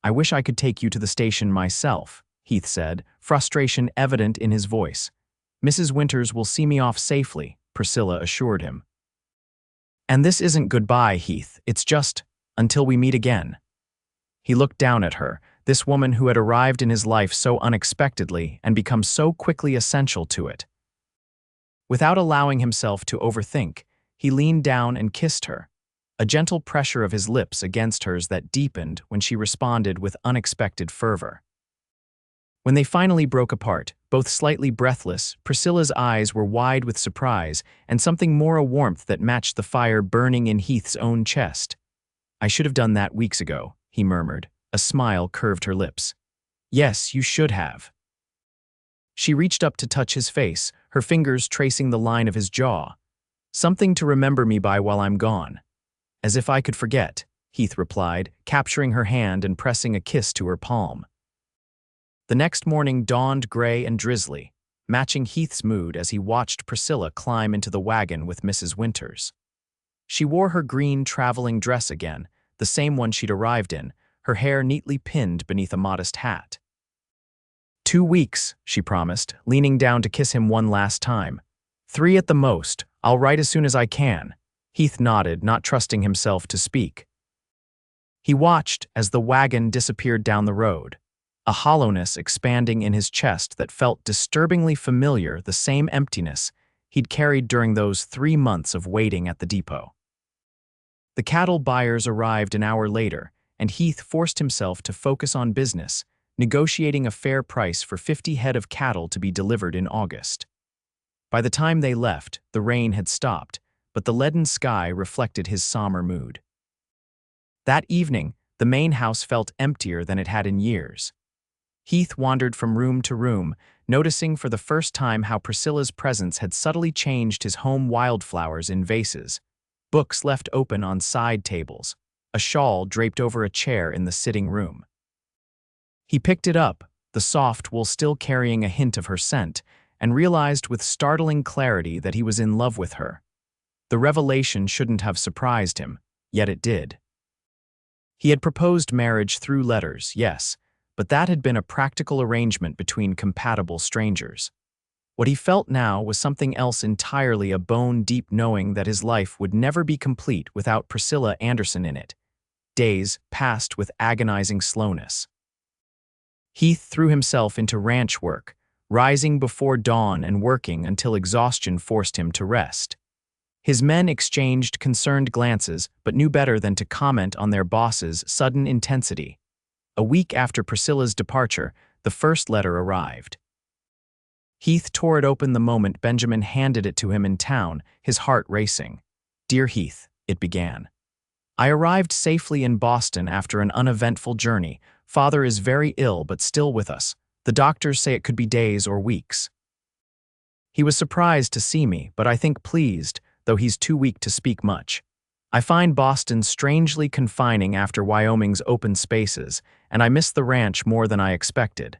"I wish I could take you to the station myself," Heath said, frustration evident in his voice. "Mrs. Winters will see me off safely," Priscilla assured him. "And this isn't goodbye, Heath. It's just until we meet again." He looked down at her, this woman who had arrived in his life so unexpectedly and become so quickly essential to it. Without allowing himself to overthink, he leaned down and kissed her, a gentle pressure of his lips against hers that deepened when she responded with unexpected fervor. When they finally broke apart, both slightly breathless, Priscilla's eyes were wide with surprise and something more, a warmth that matched the fire burning in Heath's own chest. "I should have done that weeks ago," he murmured. A smile curved her lips. "Yes, you should have." She reached up to touch his face, her fingers tracing the line of his jaw. "Something to remember me by while I'm gone." "As if I could forget," Heath replied, capturing her hand and pressing a kiss to her palm. The next morning dawned gray and drizzly, matching Heath's mood as he watched Priscilla climb into the wagon with Mrs. Winters. She wore her green traveling dress again, the same one she'd arrived in, her hair neatly pinned beneath a modest hat. 2 weeks, she promised, leaning down to kiss him one last time. 3 at the most. I'll write as soon as I can. Heath nodded, not trusting himself to speak. He watched as the wagon disappeared down the road, a hollowness expanding in his chest that felt disturbingly familiar, the same emptiness he'd carried during those 3 months of waiting at the depot. The cattle buyers arrived an hour later, and Heath forced himself to focus on business, negotiating a fair price for 50 head of cattle to be delivered in August. By the time they left, the rain had stopped, but the leaden sky reflected his somber mood. That evening, the main house felt emptier than it had in years. Heath wandered from room to room, noticing for the first time how Priscilla's presence had subtly changed his home: wildflowers in vases, books left open on side tables, a shawl draped over a chair in the sitting room. He picked it up, the soft wool still carrying a hint of her scent, and realized with startling clarity that he was in love with her. The revelation shouldn't have surprised him, yet it did. He had proposed marriage through letters, yes, but that had been a practical arrangement between compatible strangers. What he felt now was something else entirely, a bone-deep knowing that his life would never be complete without Priscilla Anderson in it. Days passed with agonizing slowness. Heath threw himself into ranch work, rising before dawn and working until exhaustion forced him to rest. His men exchanged concerned glances, but knew better than to comment on their boss's sudden intensity. A week after Priscilla's departure, the first letter arrived. Heath tore it open the moment Benjamin handed it to him in town, his heart racing. "Dear Heath," it began. "I arrived safely in Boston after an uneventful journey. Father is very ill but still with us. The doctors say it could be days or weeks. He was surprised to see me, but I think pleased, though he's too weak to speak much. I find Boston strangely confining after Wyoming's open spaces, and I miss the ranch more than I expected.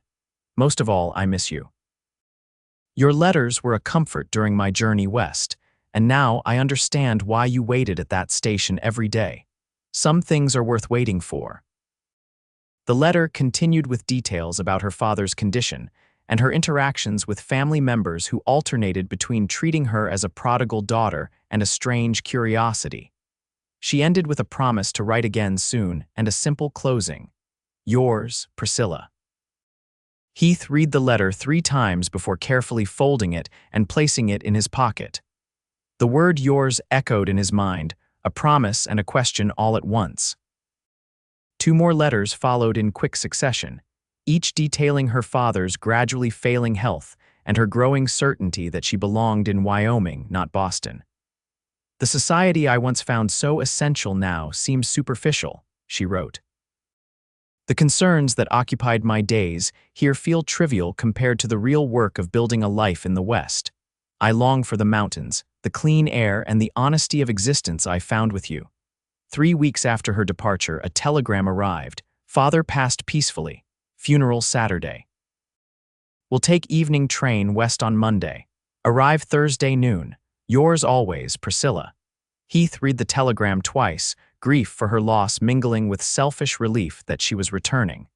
Most of all, I miss you. Your letters were a comfort during my journey west, and now I understand why you waited at that station every day. Some things are worth waiting for." The letter continued with details about her father's condition and her interactions with family members who alternated between treating her as a prodigal daughter and a strange curiosity. She ended with a promise to write again soon and a simple closing. "Yours, Priscilla." Heath read the letter 3 times before carefully folding it and placing it in his pocket. The word "yours" echoed in his mind, a promise and a question all at once. 2 more letters followed in quick succession, each detailing her father's gradually failing health and her growing certainty that she belonged in Wyoming, not Boston. "The society I once found so essential now seems superficial," she wrote. "The concerns that occupied my days here feel trivial compared to the real work of building a life in the West. I long for the mountains, the clean air, and the honesty of existence I found with you." 3 weeks after her departure, a telegram arrived. "Father passed peacefully. Funeral Saturday. Will take evening train west on Monday. Arrive Thursday noon. Yours always, Priscilla." Heath read the telegram twice, grief for her loss mingling with selfish relief that she was returning.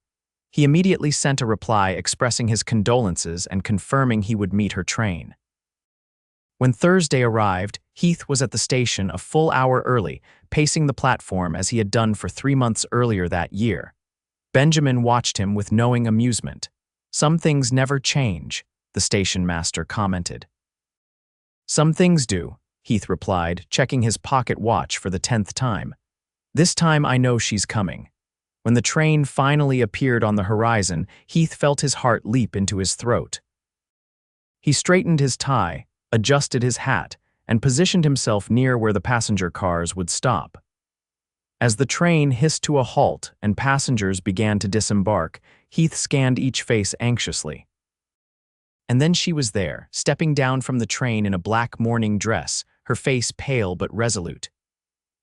He immediately sent a reply expressing his condolences and confirming he would meet her train. When Thursday arrived, Heath was at the station a full hour early, pacing the platform as he had done for 3 months earlier that year. Benjamin watched him with knowing amusement. "Some things never change," the station master commented. "Some things do," Heath replied, checking his pocket watch for the 10th time. "This time I know she's coming." When the train finally appeared on the horizon, Heath felt his heart leap into his throat. He straightened his tie, adjusted his hat, and positioned himself near where the passenger cars would stop. As the train hissed to a halt and passengers began to disembark, Heath scanned each face anxiously. And then she was there, stepping down from the train in a black morning dress, her face pale but resolute.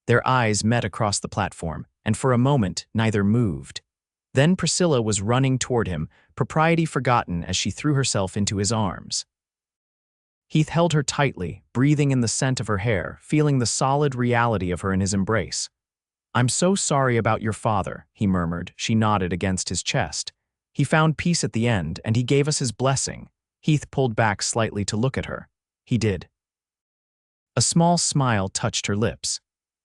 Their eyes met across the platform, and for a moment neither moved. Then Priscilla was running toward him, propriety forgotten as she threw herself into his arms. Heath held her tightly, breathing in the scent of her hair, feeling the solid reality of her in his embrace. "I'm so sorry about your father," he murmured. She nodded against his chest. "He found peace at the end, and he gave us his blessing." Heath pulled back slightly to look at her. "He did." A small smile touched her lips.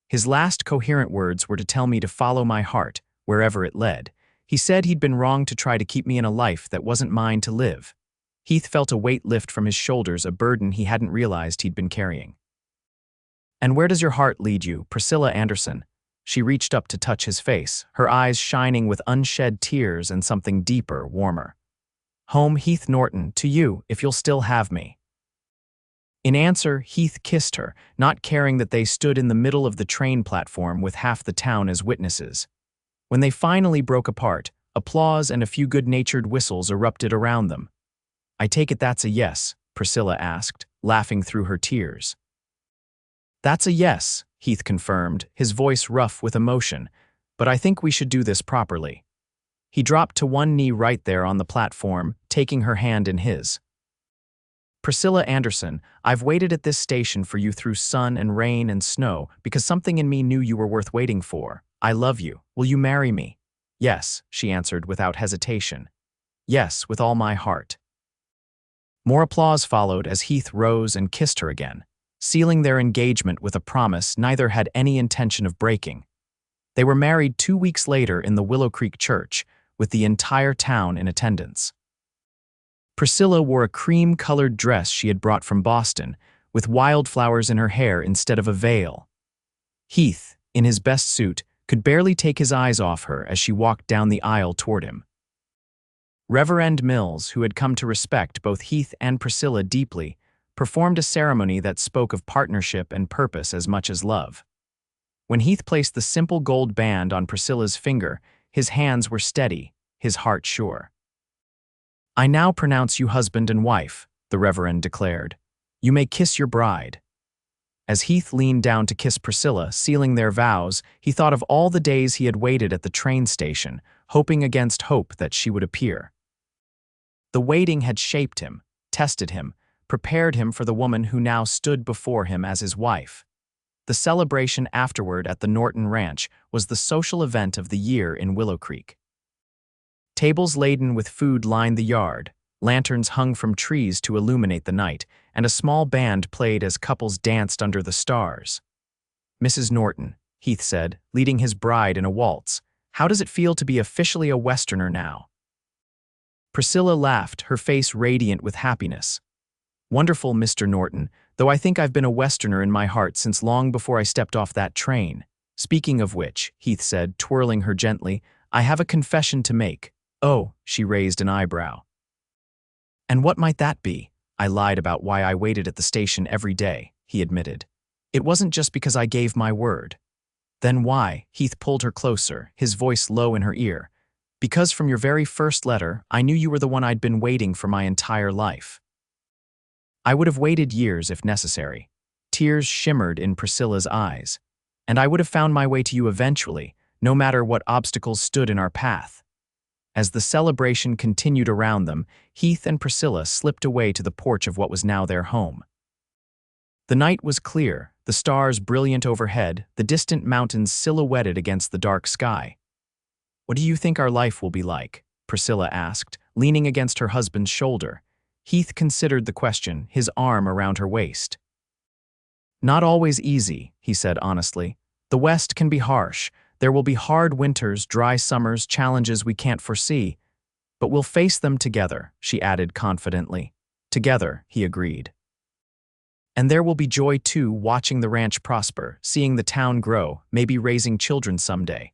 "His last coherent words were to tell me to follow my heart, wherever it led. He said he'd been wrong to try to keep me in a life that wasn't mine to live." Heath felt a weight lift from his shoulders, a burden he hadn't realized he'd been carrying. "And where does your heart lead you, Priscilla Anderson?" She reached up to touch his face, her eyes shining with unshed tears and something deeper, warmer. "Home, Heath Norton, to you, if you'll still have me." In answer, Heath kissed her, not caring that they stood in the middle of the train platform with half the town as witnesses. When they finally broke apart, applause and a few good-natured whistles erupted around them. "I take it that's a yes?" Priscilla asked, laughing through her tears. "That's a yes," Heath confirmed, his voice rough with emotion, "but I think we should do this properly." He dropped to one knee right there on the platform, taking her hand in his. "Priscilla Anderson, I've waited at this station for you through sun and rain and snow because something in me knew you were worth waiting for. I love you. Will you marry me?" "Yes," she answered without hesitation. "Yes, with all my heart." More applause followed as Heath rose and kissed her again, sealing their engagement with a promise neither had any intention of breaking. They were married 2 weeks later in the Willowcreek church, with the entire town in attendance. Priscilla wore a cream-colored dress she had brought from Boston, with wildflowers in her hair instead of a veil. Heath, in his best suit, could barely take his eyes off her as she walked down the aisle toward him. Reverend Mills, who had come to respect both Heath and Priscilla deeply, performed a ceremony that spoke of partnership and purpose as much as love. When Heath placed the simple gold band on Priscilla's finger, his hands were steady, his heart sure. "I now pronounce you husband and wife," the Reverend declared. "You may kiss your bride." As Heath leaned down to kiss Priscilla, sealing their vows, he thought of all the days he had waited at the train station, hoping against hope that she would appear. The waiting had shaped him, tested him, prepared him for the woman who now stood before him as his wife. The celebration afterward at the Norton Ranch was the social event of the year in Willowcreek. Tables laden with food lined the yard, lanterns hung from trees to illuminate the night, and a small band played as couples danced under the stars. "Mrs. Norton," Heath said, leading his bride in a waltz, "how does it feel to be officially a Westerner now?" Priscilla laughed, her face radiant with happiness. "Wonderful, Mr. Norton, though I think I've been a Westerner in my heart since long before I stepped off that train. Speaking of which," Heath said, twirling her gently, "I have a confession to make." "Oh," she raised an eyebrow. "And what might that be?" "I lied about why I waited at the station every day," he admitted. "It wasn't just because I gave my word." "Then why?" Heath pulled her closer, his voice low in her ear. "Because from your very first letter, I knew you were the one I'd been waiting for my entire life." "I would have waited years if necessary." Tears shimmered in Priscilla's eyes. "And I would have found my way to you eventually, no matter what obstacles stood in our path." As the celebration continued around them, Heath and Priscilla slipped away to the porch of what was now their home. The night was clear, the stars brilliant overhead, the distant mountains silhouetted against the dark sky. "What do you think our life will be like?" Priscilla asked, leaning against her husband's shoulder. Heath considered the question, his arm around her waist. "Not always easy," he said honestly. "The West can be harsh. There will be hard winters, dry summers, challenges we can't foresee. But we'll face them together," she added confidently. "Together," he agreed. "And there will be joy too, watching the ranch prosper, seeing the town grow, maybe raising children someday."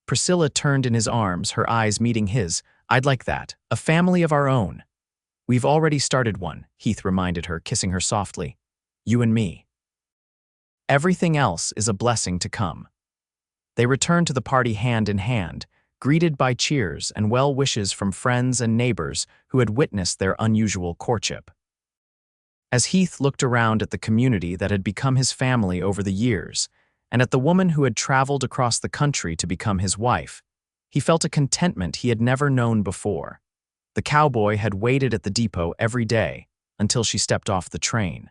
Priscilla turned in his arms, her eyes meeting his. "I'd like that. A family of our own." "We've already started one," Heath reminded her, kissing her softly. "You and me. Everything else is a blessing to come." They returned to the party hand in hand, greeted by cheers and well wishes from friends and neighbors who had witnessed their unusual courtship. As Heath looked around at the community that had become his family over the years, and at the woman who had traveled across the country to become his wife, he felt a contentment he had never known before. The cowboy had waited at the depot every day until she stepped off the train.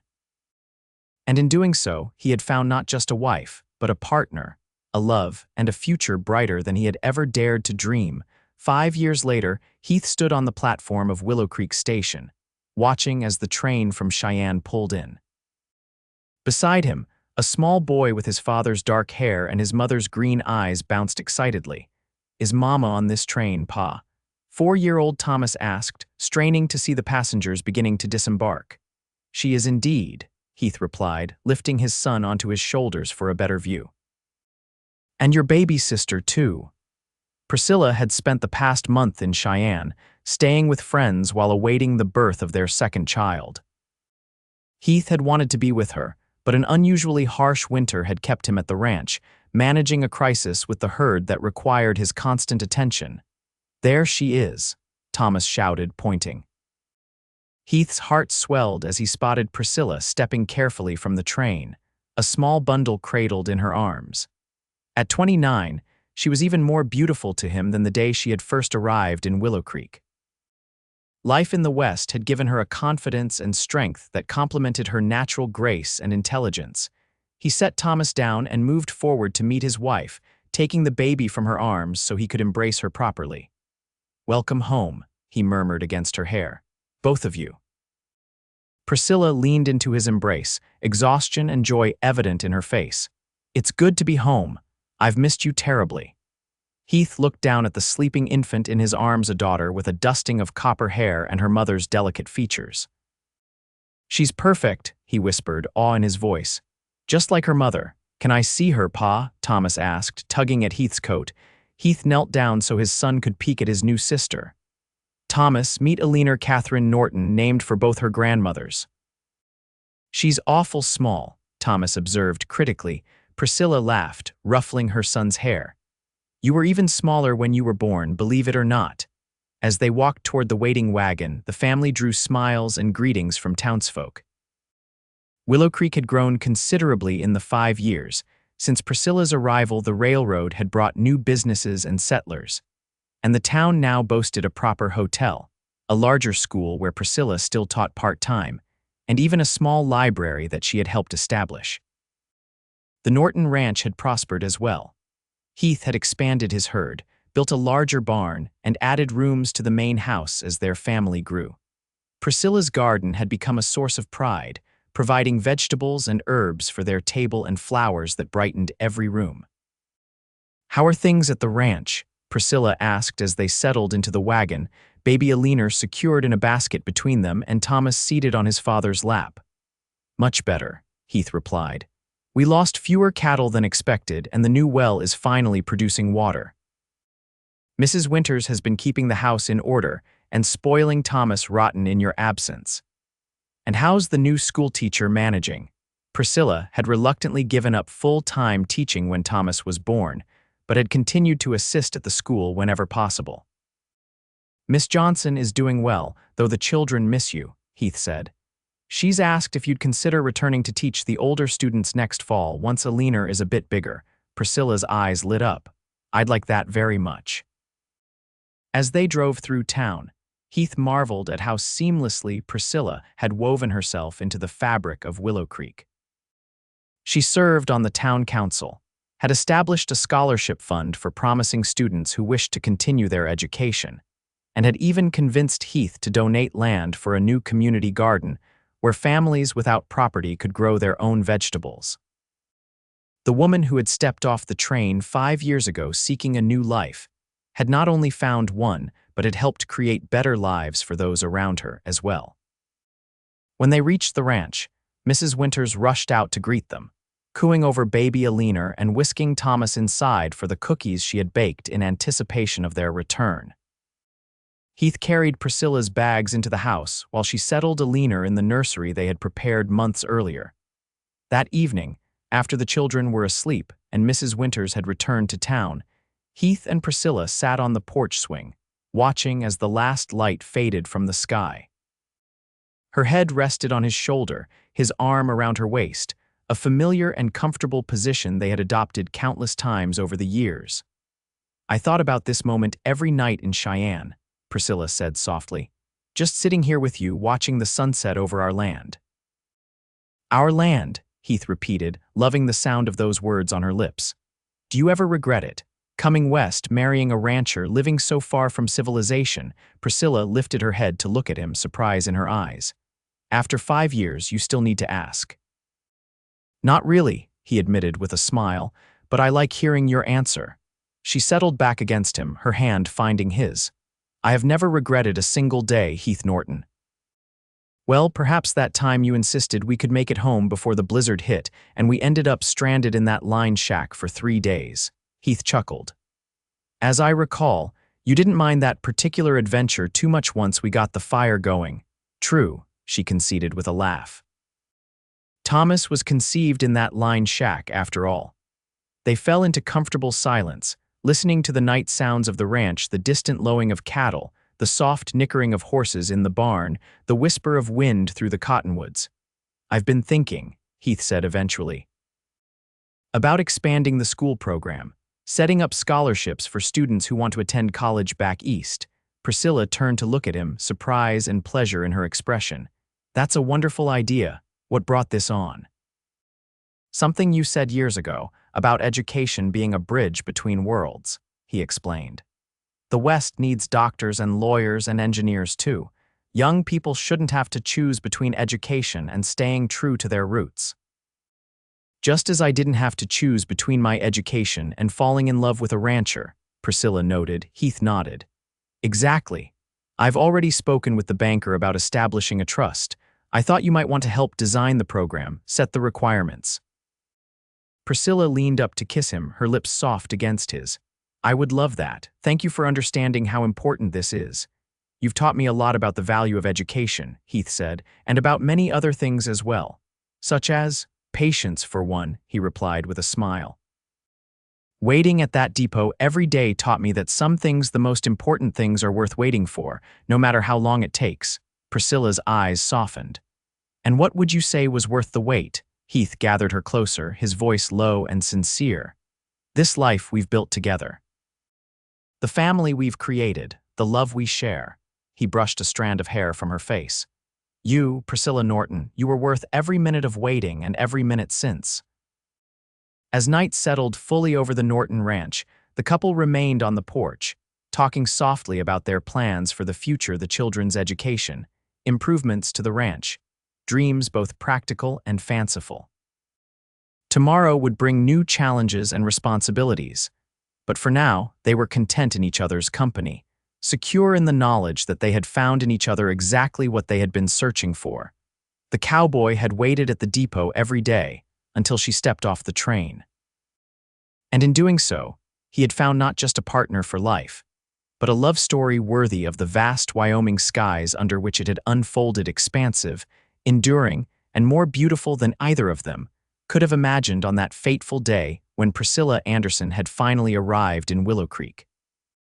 And in doing so, he had found not just a wife, but a partner, a love, and a future brighter than he had ever dared to dream. 5 years later, Heath stood on the platform of Willowcreek Station, watching as the train from Cheyenne pulled in. Beside him, a small boy with his father's dark hair and his mother's green eyes bounced excitedly. "Is Mama on this train, Pa?" 4-year-old Thomas asked, straining to see the passengers beginning to disembark. "She is indeed," Heath replied, lifting his son onto his shoulders for a better view. "And your baby sister, too." Priscilla had spent the past month in Cheyenne, staying with friends while awaiting the birth of their second child. Heath had wanted to be with her, but an unusually harsh winter had kept him at the ranch, managing a crisis with the herd that required his constant attention. "There she is," Thomas shouted, pointing. Heath's heart swelled as he spotted Priscilla stepping carefully from the train, a small bundle cradled in her arms. At 29, she was even more beautiful to him than the day she had first arrived in Willowcreek. Life in the West had given her a confidence and strength that complemented her natural grace and intelligence. He set Thomas down and moved forward to meet his wife, taking the baby from her arms so he could embrace her properly. "Welcome home," he murmured against her hair. "Both of you." Priscilla leaned into his embrace, exhaustion and joy evident in her face. "It's good to be home. I've missed you terribly." Heath looked down at the sleeping infant in his arms, a daughter with a dusting of copper hair and her mother's delicate features. She's perfect, he whispered, awe in his voice. Just like her mother. Can I see her, Pa? Thomas asked, tugging at Heath's coat. Heath knelt down so his son could peek at his new sister. Thomas, meet Eleanor Catherine Norton, named for both her grandmothers. She's awful small, Thomas observed critically. Priscilla laughed, ruffling her son's hair. You were even smaller when you were born, believe it or not. As they walked toward the waiting wagon, the family drew smiles and greetings from townsfolk. Willowcreek had grown considerably in the 5 years. Since Priscilla's arrival, the railroad had brought new businesses and settlers. And the town now boasted a proper hotel, a larger school where Priscilla still taught part-time, and even a small library that she had helped establish. The Norton Ranch had prospered as well. Heath had expanded his herd, built a larger barn, and added rooms to the main house as their family grew. Priscilla's garden had become a source of pride, providing vegetables and herbs for their table and flowers that brightened every room. How are things at the ranch? Priscilla asked as they settled into the wagon, baby Eleanor secured in a basket between them and Thomas seated on his father's lap. Much better, Heath replied. We lost fewer cattle than expected, and the new well is finally producing water. Mrs. Winters has been keeping the house in order and spoiling Thomas rotten in your absence. And how's the new schoolteacher managing? Priscilla had reluctantly given up full-time teaching when Thomas was born, but had continued to assist at the school whenever possible. Miss Johnson is doing well, though the children miss you, Heath said. She's asked if you'd consider returning to teach the older students next fall once Eleanor is a bit bigger. Priscilla's eyes lit up. I'd like that very much. As they drove through town, Heath marveled at how seamlessly Priscilla had woven herself into the fabric of Willowcreek. She served on the town council, had established a scholarship fund for promising students who wished to continue their education, and had even convinced Heath to donate land for a new community garden where families without property could grow their own vegetables. The woman who had stepped off the train 5 years ago seeking a new life had not only found one, but had helped create better lives for those around her as well. When they reached the ranch, Mrs. Winters rushed out to greet them, cooing over baby Eleanor and whisking Thomas inside for the cookies she had baked in anticipation of their return. Heath carried Priscilla's bags into the house while she settled Eleanor in the nursery they had prepared months earlier. That evening, after the children were asleep and Mrs. Winters had returned to town, Heath and Priscilla sat on the porch swing, watching as the last light faded from the sky. Her head rested on his shoulder, his arm around her waist, a familiar and comfortable position they had adopted countless times over the years. I thought about this moment every night in Cheyenne, Priscilla said softly, just sitting here with you watching the sunset over our land. Our land, Heath repeated, loving the sound of those words on her lips. Do you ever regret it? Coming west, marrying a rancher, living so far from civilization? Priscilla lifted her head to look at him, surprise in her eyes. After 5 years, you still need to ask. Not really, he admitted with a smile, but I like hearing your answer. She settled back against him, her hand finding his. I have never regretted a single day, Heath Norton. Well, perhaps that time you insisted we could make it home before the blizzard hit, and we ended up stranded in that line shack for 3 days. Heath chuckled. As I recall, you didn't mind that particular adventure too much once we got the fire going. True, she conceded with a laugh. Thomas was conceived in that line shack after all. They fell into comfortable silence, listening to the night sounds of the ranch, the distant lowing of cattle, the soft nickering of horses in the barn, the whisper of wind through the cottonwoods. I've been thinking, Heath said eventually, about expanding the school program, setting up scholarships for students who want to attend college back east. Priscilla turned to look at him, surprise and pleasure in her expression. That's a wonderful idea. What brought this on? Something you said years ago about education being a bridge between worlds, he explained. The West needs doctors and lawyers and engineers too. Young people shouldn't have to choose between education and staying true to their roots. Just as I didn't have to choose between my education and falling in love with a rancher, Priscilla noted. Heath nodded. Exactly. I've already spoken with the banker about establishing a trust, I thought you might want to help design the program, set the requirements. Priscilla leaned up to kiss him, her lips soft against his. I would love that. Thank you for understanding how important this is. You've taught me a lot about the value of education, Heath said, and about many other things as well. Such as patience, for one, he replied with a smile. Waiting at that depot every day taught me that some things, the most important things, are worth waiting for, no matter how long it takes. Priscilla's eyes softened. And what would you say was worth the wait? Heath gathered her closer, his voice low and sincere. This life we've built together. The family we've created, the love we share. He brushed a strand of hair from her face. You, Priscilla Norton, you were worth every minute of waiting and every minute since. As night settled fully over the Norton ranch, the couple remained on the porch, talking softly about their plans for the future, the children's education, improvements to the ranch, dreams both practical and fanciful. Tomorrow would bring new challenges and responsibilities, but for now, they were content in each other's company, secure in the knowledge that they had found in each other exactly what they had been searching for. The cowboy had waited at the depot every day until she stepped off the train. And in doing so, he had found not just a partner for life, but a love story worthy of the vast Wyoming skies under which it had unfolded, expansive, enduring, and more beautiful than either of them could have imagined on that fateful day when Priscilla Anderson had finally arrived in Willowcreek.